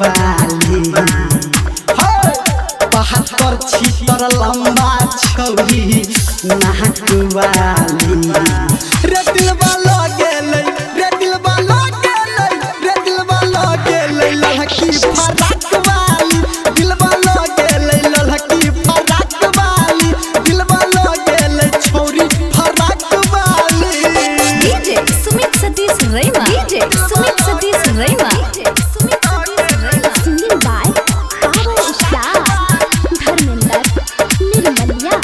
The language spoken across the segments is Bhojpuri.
वाली बहत्तर छितर लंबा छौरी नाक वाली रे दिलवा लगेलै रे दिलवा लगेलै रे दिलवा लगेलै लड़की फराक वाली दिलवा लगेलै लड़की फराक वाली दिलवा लगेलै छौरी फराक वाली DJ Sumit Satish Raima DJ Sumit Satish Raima singing by power star Dharmendra Nirmaliya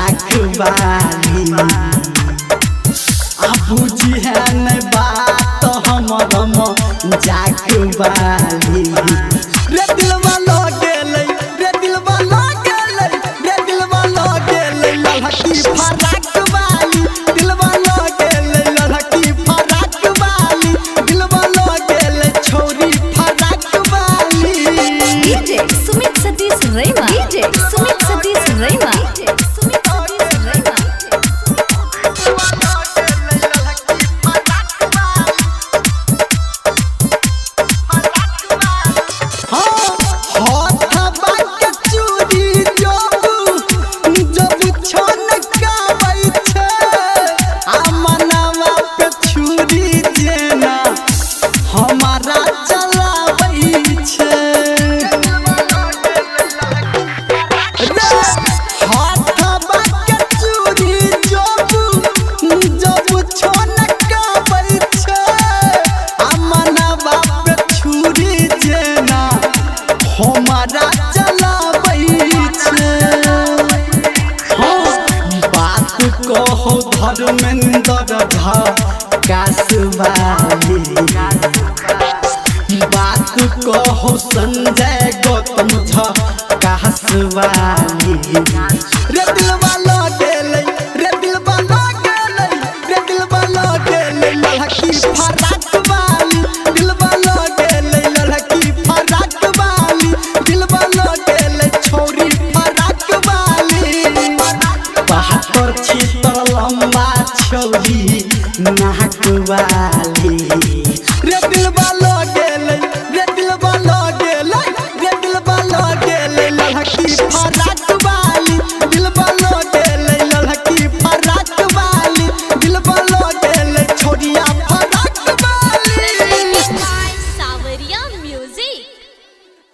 जाकबाली बुझी है न बात हमर जाकबाली रे दिलवा लगेलै रे दिलवा लगेलै रे दिलवा लगेलै लड़की फराक वाली दिलवा लगेलै लड़की फराक वाली दिलवा लगेलै छौरी फराक वाली डीजे सुमित सतीश रैमा डीजे सुमित सतीश रैमा हमारा चलाबै बात कहो धर्मेंद्र कासवाली बात कहो संजय गौतम कासवाली रे दिलवा लगेलै रे दिलवा लगेलै रे दिलवा लगेलै लड़की फराक वाली दिलवा लगेलै लड़की फराक वाली दिलवा लगेलै छौरी फराक वाली बहत्तर छितर लंबा छौरी नाक वाली।